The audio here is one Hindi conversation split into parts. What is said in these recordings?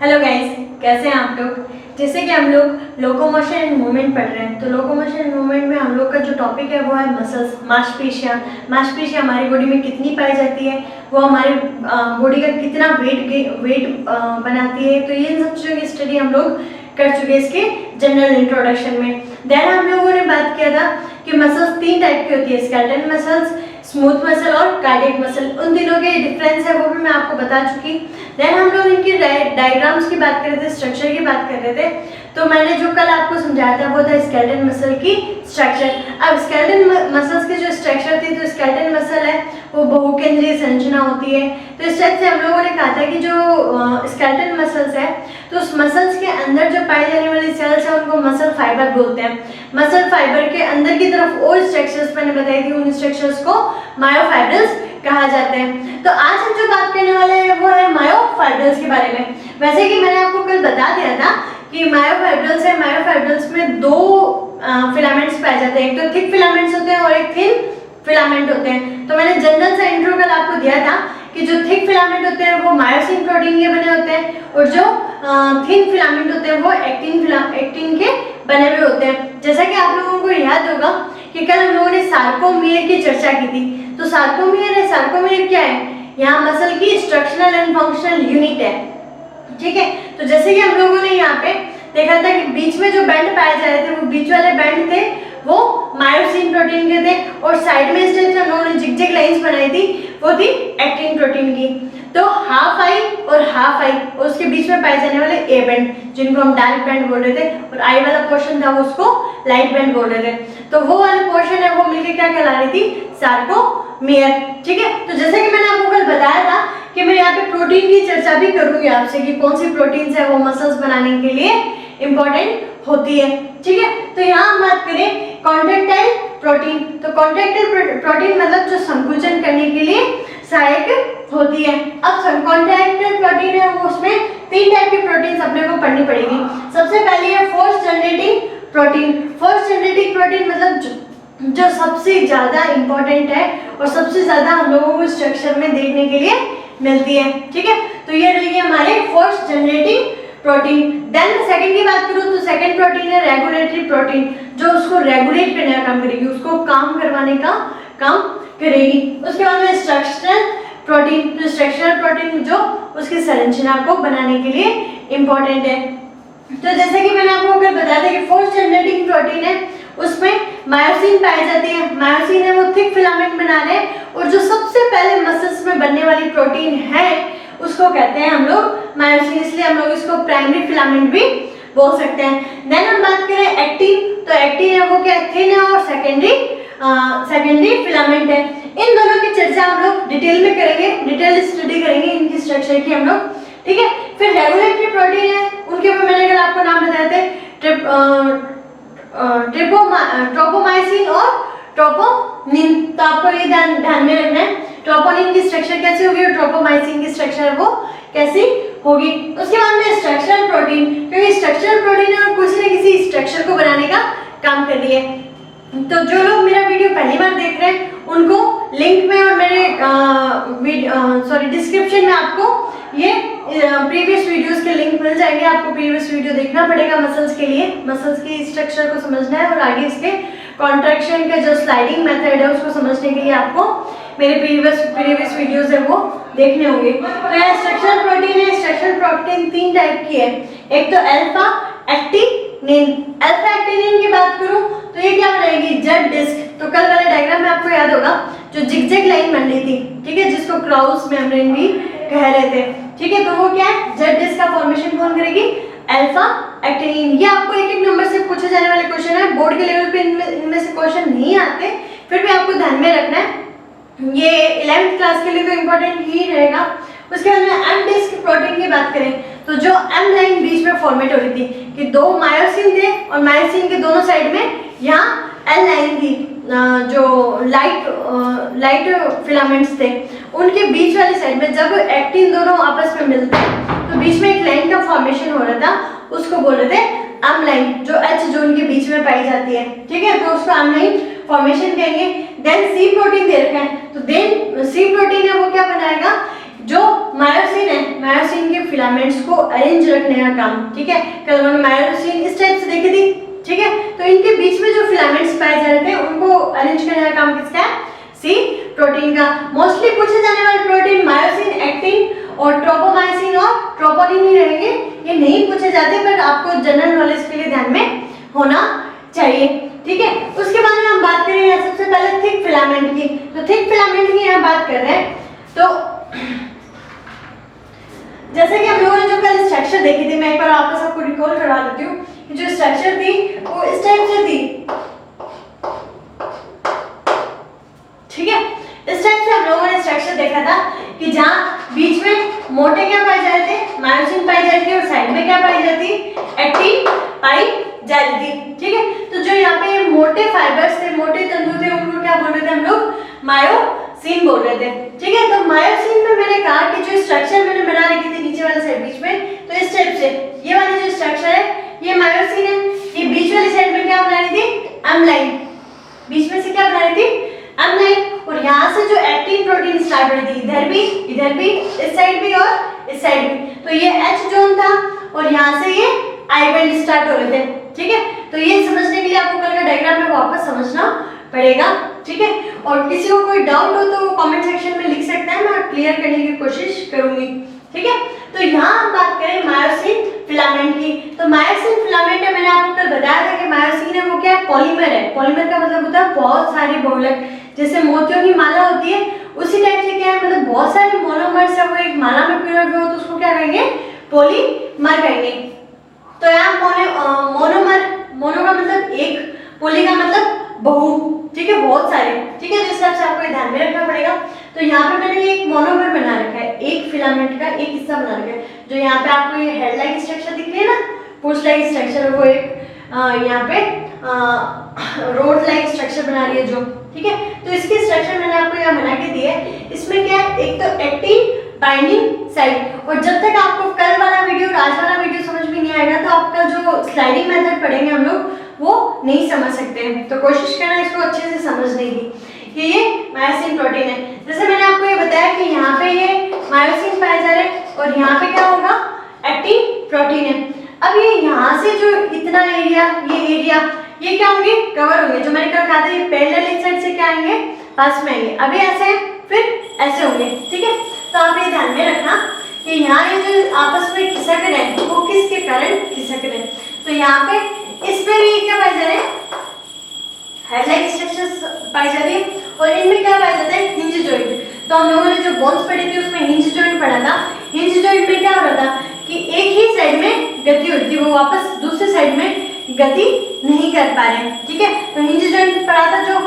हेलो गाइस, कैसे हैं आप लोग। जैसे कि हम लोग लोकोमोशन एंड मूवमेंट पढ़ रहे हैं, तो लोकोमोशन एंड मूवमेंट में हम लोग का जो टॉपिक है वो है मसल्स, मांसपेशियाँ हमारी बॉडी में कितनी पाई जाती है, वो हमारी बॉडी का कितना वेट बनाती है। तो ये सब चीज़ों की स्टडी हम लोग कर चुके हैं इसके जनरल इंट्रोडक्शन में। देन हम लोगों ने बात किया था कि मसल्स 3 टाइप की होती है, स्केलेटल मसल्स, स्मूथ मसल और कार्डियक मसल। उन तीनों के डिफरेंस है वो भी मैं आपको बता चुकी। देन हम लोग इनकी डायग्राम्स की बात कर रहे थे, स्ट्रक्चर की बात कर रहे थे। तो मैंने जो कल आपको समझाया था वो था स्केलेटल मसल की स्ट्रक्चर। अब स्केलेटल मसल्स की जो स्ट्रक्चर थी, तो स्केलेटल मसल है वो बहुकेंद्रीय संरचना होती है। तो इस टाइप से हम लोगों ने कहा था कि जो स्केलेटल मसल्स है, तो उस मसल्स के अंदर जो पाई जाने वाली सेल्स है उनको मसल फाइबर बोलते हैं। मसल फाइबर के अंदर की तरफ और स्ट्रक्चर्स मैंने बताई थी, उन स्ट्रक्चर्स को मायोफाइब्रल्स कहा जाते हैं। तो आज हम जो बात करने वाले हैं वो है मायोफाइब्रल्स के बारे में। वैसे कि मैंने आपको कल बता दिया था कि मायोफाइब्रल्स है, मायोफाइब्रल्स में 2 फिलामेंट्स पाए जाते हैं, एक तो थिक फिलामेंट्स होते हैं और एक थिन फिलामेंट होते हैं। तो मैंने जनरल सा इंट्रो कल आपको दिया था कि जो थिक फिलामेंट होते हैं वो मायोसिन प्रोटीन के बने होते हैं और जो थिन फिलामेंट होते हैं वो एक्टिन के बने हुए होते हैं। जैसा कि आप लोगों को याद होगा कि कल हम लोगों ने सार्कोमियर की चर्चा की थी। तो सार्कोमियर क्या है? यहाँ मसल की स्ट्रक्चरल एंड फंक्शनल यूनिट है, ठीक है। तो जैसे कि हम लोगों ने यहाँ पे देखा था कि बीच में जो बैंड पाए जा रहे थे, वो बीच वाले बैंड थे वो मायोसिन प्रोटीन के थे, और साइड में इस टाइप से हम लोगों ने जिगजैग लाइंस बनाई थी, वो थी एक्टिन प्रोटीन की। तो हाफ आई और उसके बीच में पाए जाने वाले ए बैंड, जिनको हम डार्क बैंड बोल रहे थे, और आई वाला पोर्शन था वो उसको लाइट बैंड बोल रहे थे। तो वो वाला पोर्शन है वो मिलके क्या कहला रही थी? सार्कोमियर, ठीक है। तो जैसे कि मैंने आपको कल बताया था कि मैं यहाँ पे प्रोटीन की चर्चा भी करूंगी आपसे कि कौन सी प्रोटीन्स है वो मसल्स बनाने के लिए इंपॉर्टेंट होती है, ठीक है। तो यहाँ हम बात करें कॉन्ट्रैक्टाइल प्रोटीन। तो कॉन्ट्रैक्टाइल प्रोटीन मतलब जो संकुचन करने के लिए सहायक होती है। अब कॉन्ट्रैक्टाइल प्रोटीन है वो, उसमें 3 टाइप की प्रोटीन्स अपने को पढ़नी पड़ेगी। सबसे पहली है force generating protein. Force generating protein मतलब जो सबसे ज्यादा इंपॉर्टेंट है और सबसे ज्यादा हम लोगों को स्ट्रक्चर में देखने के लिए मिलती है, ठीक है। तो ये रही हमारे force generating protein. Then second की बात करूं तो सेकंड प्रोटीन है रेगुलेटरी प्रोटीन, जो उसको रेगुलेट करने का काम करेगी, उसको काम करवाने का काम करेगी। उसके बाद में स्ट्रक्चरल प्रोटीन, तो स्ट्रक्चरल प्रोटीन जो उसकी संरचना को बनाने के लिए इंपॉर्टेंट है। तो जैसे कि मैंने आपको अगर बताया था कि फोर्स जनरेटिंग प्रोटीन है, उसमें मायोसिन पाई जाती है। मायोसिन है वो थिक फिलामेंट बना रहे हैं, और जो सबसे पहले मसल्स में बनने वाली प्रोटीन है उसको कहते हैं हम लोग मायोसिन, इसलिए हम लोग इसको प्राइमरी फिलामेंट भी बोल सकते हैं। देन हम बात करें एक्टिन, तो एक्टिन है वो क्या? थिन है और सेकेंडरी फिलामेंट है। इन दोनों की चर्चा हम लोग डिटेल में करेंगे, डिटेल स्टडी करेंगे इनकी स्ट्रक्चर की हम लोग, ठीक है। फिर रेगुलेटरी प्रोटीन है, उनके ऊपर मैंने कल आपको नाम बताए थे, ट्रोपोमाइसिन और ट्रोपोनिन। तो आपको ये ध्यान में रखना है ट्रोपोनिन की स्ट्रक्चर कैसी होगी और ट्रोपोमाइसिन की स्ट्रक्चर वो कैसी होगी। उसके बाद में स्ट्रक्चरल प्रोटीन, क्योंकि स्ट्रक्चरल प्रोटीन है और किसी न किसी स्ट्रक्चर को बनाने का काम कर रही है। तो जो लोग मेरा वीडियो पहली बार देख रहे हैं उनको लिंक में और मेरे डिस्क्रिप्शन में आपको ये प्रीवियस वीडियोस के लिंक मिल जाएंगे। आपको प्रीवियस वीडियो देखना पड़ेगा मसल्स के लिए, मसल्स की स्ट्रक्चर को समझना है और आगे इसके कॉन्ट्रैक्शन का जो स्लाइडिंग मेथड है उसको समझने के लिए आपको मेरे प्रीवियस वीडियोस है वो देखने होंगे। तो यह स्ट्रक्चरल प्रोटीन है। स्ट्रक्चरल प्रोटीन 3 टाइप की है, एक तो अल्फा एक्टिनिन। अल्फा एक्टिनिन की बात करूं तो ये क्या बनाएगी? Z disc. तो कल वाले डायग्राम में आपको याद होगा जो जिगजैग लाइन बन रही थी, ठीक है, जिसको क्राउस मेम्ब्रेन भी कह रहे थे, ठीक है। तो वो क्या है? जेड डिस्क का फॉर्मेशन कौन करेगी? Alpha actinin. ये आपको एक नंबर से पूछे जाने वाले क्वेश्चन है, बोर्ड के लेवल पे इनमें से क्वेश्चन नहीं आते, फिर भी आपको ध्यान में रखना है, ये 11th क्लास के लिए तो इम्पोर्टेंट ही रहेगा। उसके बाद में एम डिस्क प्रोटीन की बात करें तो जो एम लाइन बीच में फॉर्मेट हो रही थी कि 2 मायोसिन थे और मायोसिन के दोनों साइड में यहाँ एल लाइन थी, जो लाइट फिलामेंट्स थे, उनके बीच वाली साइड में जब एक्टिन दोनों आपस में मिलते हैं तो बीच में एक लाइन का फॉर्मेशन हो रहा था, उसको बोल रहे थे एम लाइन, जो एच जोन के बीच में पाई जाती है, ठीक है। तो उसको एम लाइन फॉर्मेशन कहेंगे। देन सी प्रोटीन दे रखा है, तो देन सी प्रोटीन है वो क्या बनाएगा? जो मायोसिन है, मायोसिन के फिलामेंट्स को अरेंज रखने का काम, ठीक है। कल हमने मायोसिन इस टाइप से देखी थी, ठीक है। तो इनके बीच में जो फिलामेंट्स पाए जा रहे थे उनको अरेंज करने का काम किसका है? सी प्रोटीन का। मोस्टली पूछे जाने वाले प्रोटीन मायोसिन, एक्टिन और ट्रोपोमायोसिन और ट्रोपोनिन ही रहेंगे, ये नहीं पूछे जाते, पर आपको जनरल नॉलेज के लिए ध्यान में होना चाहिए, ठीक है। उसके बाद में हम बात करेंगे सबसे पहले थिक फिलामेंट की। तो थिक फिलामेंट की यहाँ बात कर रहे हैं, तो जैसे कि हम लोगों ने जो कल स्ट्रक्चर देखी थी, मैं एक बार वापस आपको रिकॉल करवा देती हूँ। जो स्ट्रक्चर थी वो इस टाइप से थी, ठीक है। इस टाइप से हम लोगों ने स्ट्रक्चर देखा था कि जहाँ बीच में मोटे क्या पाए जाते थे? मायोसिन पाई जाती थी, और साइड में क्या पाई जाती? एक्टिन पाई जाती थी, ठीक है। तो जो यहाँ पे मोटे फाइबर्स थे, मोटे तंतु थे, उनको क्या बोल रहे थे हम लोग? मायोसिन बोल रहे थे, ठीक है। तो मायोसिन में मैंने कहा कि जो स्ट्रक्चर मैंने बना रखी थी नीचे वाले साइड बीच में, तो इस टाइप से ये वाली जो स्ट्रक्चर है ये मायोसिन है। ये बीच वाली साइड में क्या बना रही थी? एम-लाइन। बीच में से क्या बना रही थी? एम-लाइन। और यहाँ से जो एक्टिन प्रोटीन स्टार्ट हो रही थी, इधर भी, इस साइड भी और इस साइड भी। तो ये एच जोन था और यहाँ से ये आई बैंड स्टार्ट हो रहे थे, ठीक है। तो ये समझने के लिए आपको कल का डायग्राम में वापस समझना पड़ेगा, ठीक है। और किसी को कोई डाउट हो तो कमेंट सेक्शन में लिख सकते हैं, मैं क्लियर करने की कोशिश करूंगी, ठीक है। तो यहाँ हम बात करें मायोसिन फिलामेंट की। तो मायोसिन फिलामेंट है, मैंने आपको कल बताया था कि मायोसिन है वो क्या है? पॉलीमर है। पॉलीमर का मतलब होता है बहुत सारे बहुलक, जैसे मोतियों की माला होती है उसी टाइप से क्या है, मतलब बहुत सारे मोनोमर्स है वो एक माला में पिरोए हुए हो, तो उसको क्या कहेंगे? पॉलीमर कहेंगे। तो यहाँ मोनोमर, मोनो का मतलब एक, पोली का मतलब बहु, ठीक है, बहुत सारे, ठीक है। तो इस हिसाब से आपको ध्यान में रखना पड़ेगा। तो यहाँ पे मैंने एक मोनोमर बना रखा है, एक फिलामेंट का एक हिस्सा बना रखा है। जो यहाँ पे आपको ये हेड लाइक स्ट्रक्चर दिख रही है ना, पूंछ लाइक स्ट्रक्चर, वो एक यहाँ पे रोड लाइक स्ट्रक्चर बना रही है जो, ठीक है। तो इसकी स्ट्रक्चर मैंने आपको यहाँ बना के दी है। इसमें क्या है? एक तो एक्टिन बाइंडिंग साइट, और जब तक आपको कल वाला वीडियो और आज वाला वीडियो समझ में नहीं आएगा तो आपका जो स्लाइडिंग मेथड पढ़ेंगे हम लोग वो नहीं समझ सकते हैं। तो कोशिश करना इसको अच्छे से समझने की कि ये मायोसिन प्रोटीन है। जैसे मैंने आपको ये बताया कि यहाँ पे ये मायोसिन पाए जा रहे हैं और यहाँ पे क्या होगा? एक्टिन प्रोटीन है। अब ये यहाँ से जो इतना एरिया, ये एरिया, ये क्या होंगे? कवर होंगे। जो मैंने कहा था ये पैरेलल इस साइड से क्या आएंगे? पास में आएंगे। अभी ऐसे है, फिर ऐसे होंगे, ठीक है। तो आप ये ध्यान में रखना कि यहाँ ये जो आपस में खिसक रहे हैं वो किसके कारण खिसक रहे हैं। तो यहाँ पे इस पे भी क्या पाए जा रहे हैं? हेड लाइक स्ट्रक्चर्स पाई जा रही है, और इनमें क्या पाया जाता है? Hinge joint. तो हम लोगों ने जो बोन्स पढ़ी थी उसमें हिंज जॉइंट पढ़ा था। हिंज जॉइंट में क्या हो रहा था कि एक ही साइड में गति होती थी, वो वापस दूसरे साइड में गति नहीं कर पा रहे हैं, ठीक है। तो हिंज जॉइंट पढ़ा था जो,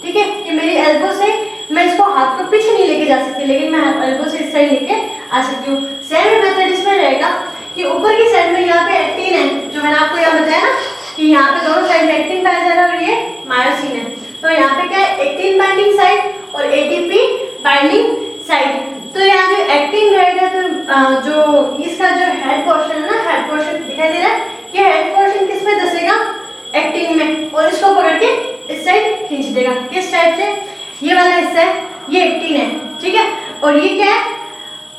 ठीक है, कि मेरी एल्बो से मैं इसको हाथ को पीछे नहीं लेके जा सकती, लेकिन मैं एल्बो से इस साइड लेके आ सकती हूँ। सेम मेथड इसमें रहेगा कि ऊपर की साइड में यहाँ पे एक्टिन है, जो मैंने आपको यहाँ बताया ना कि यहाँ पे दोनों साइड में एक्टिन पाया जा रहा है और ये मायोसिन है। तो यहाँ पे क्या है? एक्टिन बाइंडिंग साइट और एटीपी बाइंडिंग साइट। तो यहाँ जो एक्टिन रहेगा तो जो इसका जो हेड पोर्शन है ना, हेड पोर्शन दिखाई दे रहा है, ये हेड पोर्शन किस में धसेगा? एक्टिन में, और इसको पकड़ के इस साइड खींच देगा। किस टाइप से? ये वाला हिस्सा है ये एक्टिन है, ठीक है। और ये क्या है?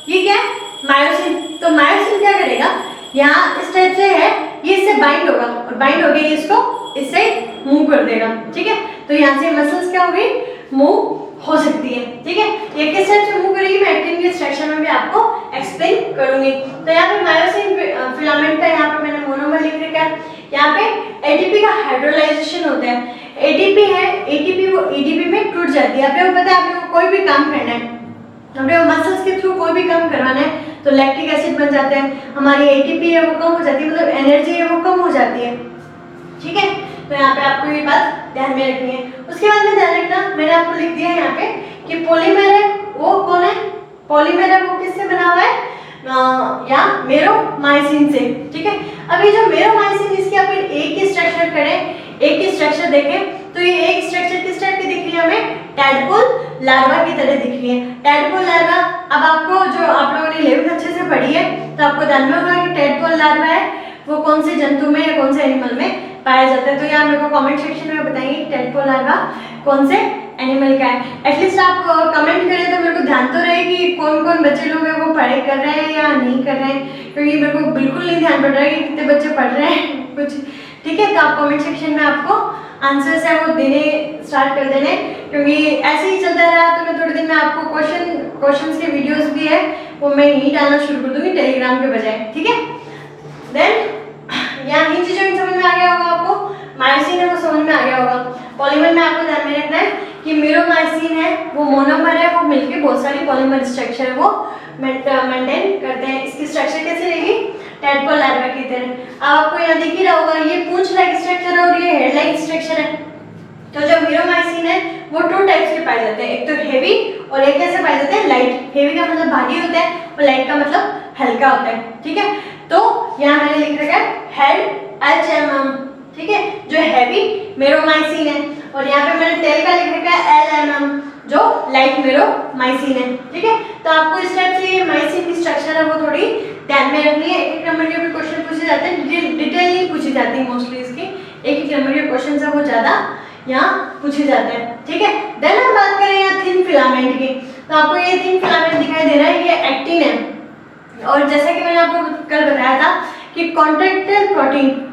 ये क्या है? मायोसिन। तो मायोसिन क्या करेगा? यहाँ इस टाइप से है, ये इससे बाइंड होगा और बाइंड होके इसको इससे मूव कर देगा, ठीक है। तो यहाँ से मसल्स क्या हो गई? मूव हो सकती है, ठीक है। ये किस टाइप से मूव करेगी मैं एक्टिन के स्ट्रक्चर में भी आपको एक्सप्लेन करूंगी। तो यहाँ पे मायोसिन फिलामेंट का यहाँ पे मैंने मोनोमर लिख रखा है। यहाँ पे एटीपी का हाइड्रोलाइजेशन होता है। एटीपी है, एटीपी वो एटीपी में टूट जाती है। आपको पता है, आपको कोई भी काम करना है, आपको मसल्स के थ्रू कोई भी काम करवाना है तो लैक्टिक एसिड बन जाते हैं, हमारी एटीपी है वो कम हो जाती है, मतलब एनर्जी है वो कम हो जाती है, ठीक है। तो यहाँ पे आपको ये बात ध्यान में रखनी है। उसके बाद में ध्यान रखना, मैंने आपको लिख दिया है यहाँ पे कि पॉलीमर है वो कौन है? पॉलीमर है वो किससे बना हुआ है? या मेरोमाइसिन से, ठीक है। अभी जो मेरोमाइसिन, इसकी अपन एक ही स्ट्रक्चर करें, एक ही स्ट्रक्चर देखें तो ये एक स्ट्रक्चर किस टाइप की दिख रही है हमें? टैडपोल लार्वा की तरह दिख रही है। टैडपोल लार्वा, अब आपको जो आप लोगों ने 11th अच्छे से पढ़ी है तो आपको ध्यान में होगा कि टैडपोल लार्वा है वो कौन से जंतु में या कौन से एनिमल में पाया जाता है। तो यहाँ मेरे को कमेंट सेक्शन में बताइए टैडपोल लार्वा कौन से एनिमल का है। एटलीस्ट आप कमेंट करें तो मेरे को ध्यान तो रहे कि कौन कौन बच्चे लोग हैं वो पढ़ाई कर रहे हैं या नहीं कर रहे हैं, क्योंकि मेरे को बिल्कुल नहीं ध्यान पड़ रहा है कि कितने बच्चे पढ़ रहे हैं कुछ। ठीक है, तो आप कमेंट सेक्शन में आपको आंसर्स है वो देने स्टार्ट कर देने, क्योंकि ऐसे ही चलता रहा तो मैं थोड़े दिन में आपको क्वेश्चंस के वीडियोस भी है वो मैं यहीं डालना शुरू कर दूंगी टेलीग्राम के बजाय। ठीक है, देन यहाँ हिंज जॉइंट समझ में आ गया होगा आपको, मायोसिन है वो समझ में आ गया होगा। पॉलीमर में आपको ध्यान में रखना है कि मीरोमायोसिन है वो मोनोमर है, वो मिलके बहुत सारी पॉलीमर स्ट्रक्चर है वो मेंटेन करते हैं। इसकी स्ट्रक्चर कैसे रहेगी, टैडपोल लार्वा की तरह। आपको यहाँ दिख ही रहा होगा ये पूंछ लाइक स्ट्रक्चर है और ये हेड लाइक स्ट्रक्चर है। तो जो मीरोमायोसिन है वो 2 टाइप्स के पाए जाते हैं, एक तो हेवी और एक कैसे पाए जाते हैं, लाइट। हेवी का मतलब भारी होता है और लाइट का मतलब हल्का होता है। ठीक है, तो यहाँ मैंने लिख रखा है हेड HMM। ठीक है, जो हैवी मीरोमायोसिन है, और यहाँ पे मैंने टेल का लिख रखा है LMM जो लाइट मीरोमायोसिन है। ठीक है, तो आपको इस टाइप से ये मायोसिन की स्ट्रक्चर है वो थोड़ी ध्यान में रखनी है। एक नंबर के भी क्वेश्चन पूछे जाते हैं, डिटेल नहीं पूछी जाती मोस्टली इसकी, एक नंबर के क्वेश्चन है वो ज्यादा यहाँ पूछे जाते हैं। ठीक है, देन हम बात करें यहाँ थिन फिलामेंट की, तो आपको ये थिन फिलामेंट दिखाई दे रहा है, ये एक्टिन है। और जैसा कि मैंने आपको कल बताया था कि कॉन्ट्रैक्टाइल प्रोटीन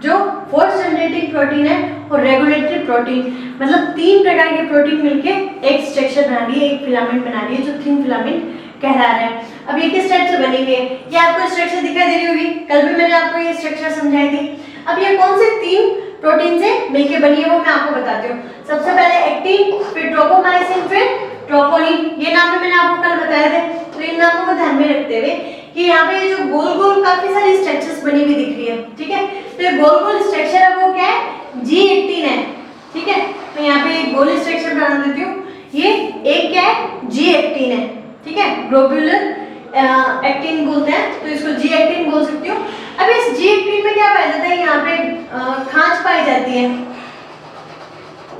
जो फोर्स जनरेटिंग प्रोटीन है और रेगुलेटरी प्रोटीन, मतलब 3 प्रकार के प्रोटीन मिलके एक स्ट्रक्चर बना रही है, एक फिलामेंट बना रही है जो थिन फिलामेंट कहला रहा है। अब ये किस टाइप से बनी हुई है, ये आपको स्ट्रक्चर दिखाई दे रही होगी, कल भी मैंने आपको ये स्ट्रक्चर समझाई थी। अब ये कौन से 3 प्रोटीन से मिलके बनी है वो मैं आपको बताती हूँ। सबसे पहले एक्टिन, फिर ट्रोपोमायोसिन, फिर ट्रोपोनिन। ये नाम भी मैंने आपको कल बताए थे, तो इन नामों को ध्यान में रखते हुए कि यहाँ पे ये जो गोल गोल काफी सारी स्ट्रक्चर्स बनी हुई दिख रही है। ठीक है, तो ये गोल गोल स्ट्रक्चर है वो क्या है, G18 है। ठीक है, मैं यहाँ पे एक गोल स्ट्रक्चर बना देती हूँ, ये एक क्या है, G18 है। ठीक है, ग्लोब्यूलर एक्टिन बोलते हैं, तो इसको G18 बोल सकती हूँ। अब इस G18 में क्या पाया जाता है, यहाँ पे खांच पाई जाती है।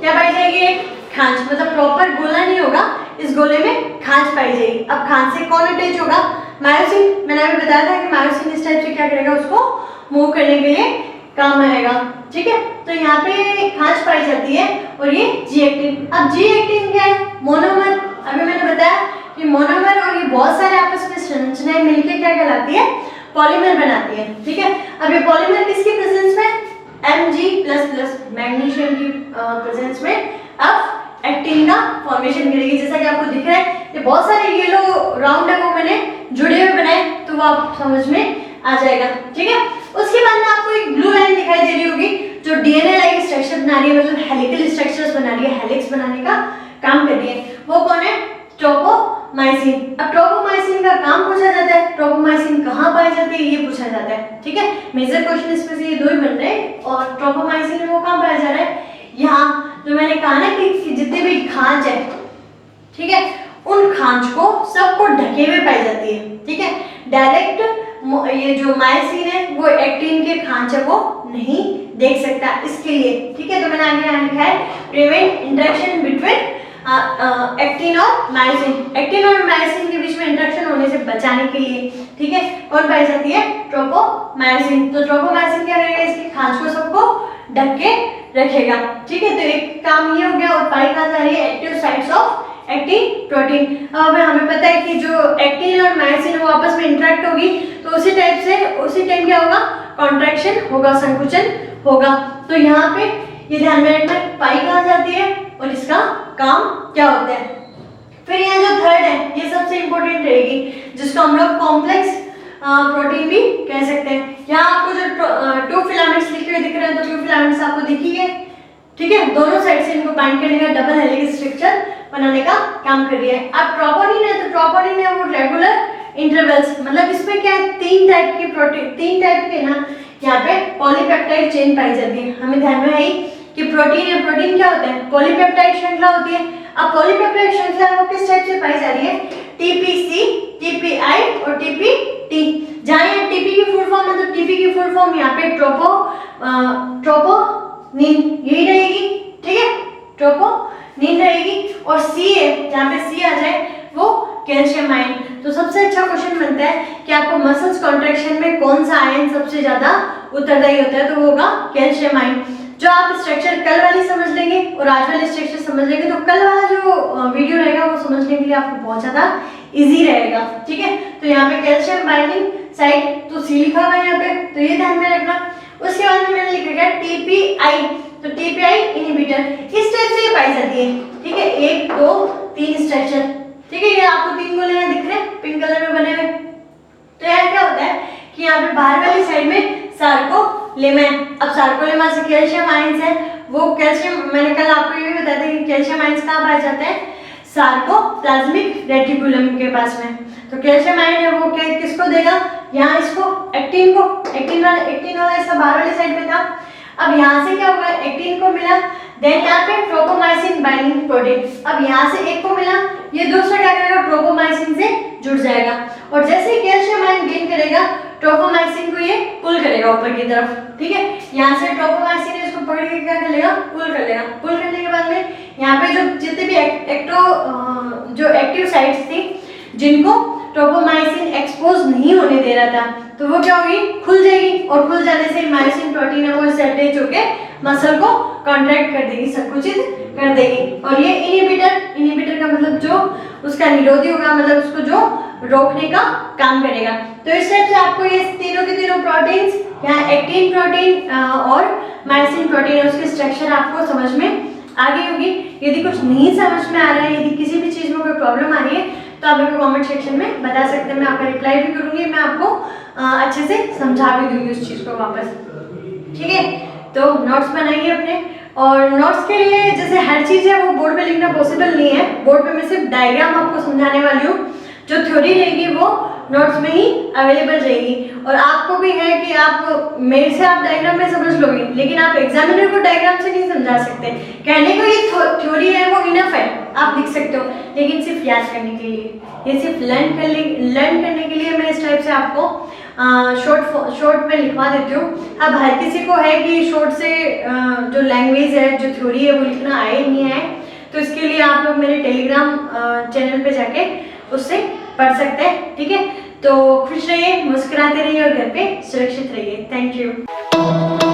क्या पाई जाएगी, खांच, मतलब प्रॉपर गोला नहीं होगा, इस गोले में खांच पाई जाएगी। अब खांच से कौन अटैच होगा, मायोसिन। मैंने अभी बताया था कि मायोसिन इस टाइप से क्या करेगा, उसको मूव करने के लिए काम आएगा। ठीक है, तो यहाँ पे खांच पाई जाती है और ये G18। अब G18 क्या है, मोनोमर। अभी मैंने बताया कि मोनोमर और ये बहुत सारे आपस में संरचनाएं मिलकर क्या कहलाती है, पॉलीमर बनाती है। ठीक है, अब ये पॉलीमर किसकी प्रेजेंस में, Mg++ मैग्नीशियम की प्रेजेंस में अब एक्टिन का फॉर्मेशन करेगी। जैसा कि आपको दिख रहा है ये बहुत सारे येलो राउंड है वो मैंने जुड़े हुए बनाए, तो वो आप समझ में आ जाएगा। ठीक है, उसके बाद में आपको एक ब्लू लाइन दिखाई दे रही होगी जो DNA लाइक स्ट्रक्चर बना रही है, मतलब हेलिकल स्ट्रक्चर्स बना रही है, हेलिक्स बनाने का काम कर रही है। वो कौन है, ट्रोपोमायोसिन। अब ट्रोपोमायोसिन का काम पूछा जाता है, ट्रोपोमायोसिन कहाँ पाई जाती है ये पूछा जाता है। ठीक है, मेजर क्वेश्चन इसमें से ये 2 ही बन रहे हैं, और ट्रोपोमायोसिन में वो कहाँ पाया जा रहा है, यहाँ जो मैंने कहा ना कि जितने भी खांच है, ठीक है, उन खांच को सबको ढके हुए पाई जाती है। ठीक है, डायरेक्ट ये जो मायोसिन है वो एक्टिन के खांच है वो नहीं देख सकता इसके लिए। ठीक है, तो मैंने आगे यहाँ लिखा है प्रिवेंट इंटरेक्शन बिटवीन एक्टिन और मायोसिन। एक्टिन और मायोसिन के बीच में इंटरेक्शन होने से बचाने के लिए, ठीक है, कौन पाई जाती है, ट्रोपोमायोसिन। तो ट्रोपोमायोसिन क्या करेगा, इसके खांच को सबको ढक के रखेगा। ठीक है, तो एक काम ये हो गया, और पाई कहाँ जा रही है, active sites of actin protein. अब हमें पता है कि जो एक्टिन और मायोसिन वो आपस में इंटरेक्ट होगी, तो उसी टाइप से उसी टाइम क्या होगा, कॉन्ट्रैक्शन होगा, संकुचन होगा। तो यहाँ पे ये ध्यान में रखना, पाई कहाँ जाती है और इसका काम क्या होता है। फिर यहाँ जो थर्ड है ये सबसे इंपॉर्टेंट रहेगी, जिसको हम लोग कॉम्प्लेक्स प्रोटीन भी कह सकते हैं। यहाँ आपको जो 2 फिलामेंट्स लिखे हुए दिख रहे हैं, तो 2 फिलामेंट्स आपको दिखिए। ठीक है, दोनों साइड से इनको बाइंड करने का डबल हेलिक्स स्ट्रक्चर बनाने का काम कर रही है। अब ट्रोपोनिन है, तो ट्रोपोनिन है वो रेगुलर इंटरवल्स, मतलब इसमें क्या है, 3 टाइप की प्रोटीन, 3 टाइप के ना यहाँ पे पॉलीपेप्टाइड चेन पाई जाती है। हमें ध्यान में है कि प्रोटीन है, प्रोटीन क्या होता है, पॉलीपेप्टाइड श्रृंखला होती है। अब पॉलीपेप्टाइड श्रृंखला वो किस टाइप से पाई जा रही है, TPC, TPI और TPT। जहाँ यहाँ TP की फुल फॉर्म है, तो TP की फुल फॉर्म यहाँ पे ट्रोपोनिन यही रहेगी। ठीक है, ट्रोपोनिन रहेगी। और C है, जहाँ पे C आ जाए वो कैल्शियम आयन। तो सबसे अच्छा क्वेश्चन बनता है कि आपको मसल्स कॉन्ट्रैक्शन में कौन सा आयन सबसे ज्यादा उत्तरदायी होता है, तो वो होगा कैल्शियम आयन। जो आप स्ट्रक्चर कल वाली समझ लेंगे और आज वाली स्ट्रक्चर समझ लेंगे तो कल वाला जो वीडियो रहेगा वो समझने के लिए आपको बहुत ज़्यादा इजी रहेगा। ठीक है, तो यहाँ पे कैल्शियम बाइंडिंग साइट तो सी लिखा हुआ है यहाँ पे, तो ये ध्यान में रखना। उसके बाद में मैंने लिखा है टीपीआई, तो टीपीआई इनहिबिटर इस टाइप से पाई जाती है। ठीक है, 1 2 3 स्ट्रक्चर। ठीक है, ये आपको 3 गोले यहाँ दिख रहे हैं पिंक कलर में बने हुए। तो यहाँ क्या होता है कि यहाँ पे बाहर वाली साइड में सार्कोलेमा है। अब सार्कोलेमा से कैल्शियम आयंस है, वो कैल्शियम मैंने कल आपको ये भी बताया था कि कैल्शियम आयंस कहाँ पाए जाते हैं, सार्कोप्लाज्मिक रेटिकुलम के पास में। तो कैल्शियम आयन है वो क्या किसको देगा, यहाँ इसको एक्टिन को, एक्टिन वाला इसका बाहर वाली साइड में था। अब यहाँ से क्या होगा, एक्टिन को मिला, देन यहाँ पे ट्रोपोमाइसिन बाइंडिंग प्रोटीन, अब यहाँ से एक को मिला, ये दूसरा क्या करेगा ट्रोपोमाइसिन से जुड़ जाएगा और जैसे ही कैल्शियम आयन गेन करेगा ट्रोपोमाइसिन को ये पुल करेगा ऊपर की तरफ। ठीक है, यहाँ से ट्रोपोमाइसिन इसको पकड़ के क्या कर लेगा, पुल कर लेगा। पुल करने के बाद में यहाँ पे जो जितने भी जो एक्टिव साइट्स थी जिनको ट्रोपोमाइसिन एक्सपोज नहीं होने दे रहा था, तो वो क्या होगी, खुल जाएगी और खुल जाने से मायोसिन प्रोटीन है वो इससे अटैच होके मसल को कॉन्ट्रैक्ट कर देगी, संकुचित कर देगी। और ये इनहिबिटर का मतलब जो उसका निरोधी होगा, मतलब उसको जो रोकने का काम करेगा। तो इस टाइप से आपको ये तीनों के तीनों प्रोटीन्स, यहाँ एक्टिन प्रोटीन और मायोसिन प्रोटीन है, उसकी स्ट्रक्चर आपको समझ में आ गई होगी। यदि कुछ नहीं समझ में आ रहा है, यदि किसी भी चीज़ में कोई प्रॉब्लम आ रही है तो आप मेरे को कमेंट सेक्शन में बता सकते हैं, मैं आपका रिप्लाई भी करूँगी, मैं आपको अच्छे से समझा भी दूंगी उस चीज़ को वापस। ठीक है, तो नोट्स बनाइए अपने, और नोट्स के लिए जैसे हर चीज़ है वो बोर्ड पे लिखना पॉसिबल नहीं है। बोर्ड पे मैं सिर्फ डायग्राम आपको समझाने वाली हूँ, जो थ्योरी रहेगी वो नोट्स में ही अवेलेबल रहेगी। और आपको भी है कि आप मेरे से आप डायग्राम में समझ लोगे, लेकिन आप एग्जामिनर को डायग्राम से नहीं समझा सकते। कहने को ये थ्योरी है वो इनफ है, आप लिख सकते हो, लेकिन सिर्फ याद करने के लिए, ये सिर्फ लर्न करने के लिए मैं इस टाइप से आपको शॉर्ट में लिखवा देती हूँ। अब हर किसी को है कि शॉर्ट से जो लैंग्वेज है, जो थ्योरी है वो लिखना आए नहीं आए, तो इसके लिए आप लोग मेरे टेलीग्राम चैनल पे जाके उससे पढ़ सकते हैं। ठीक है, तो खुश रहिए, मुस्कुराते रहिए और घर पे सुरक्षित रहिए। Thank you.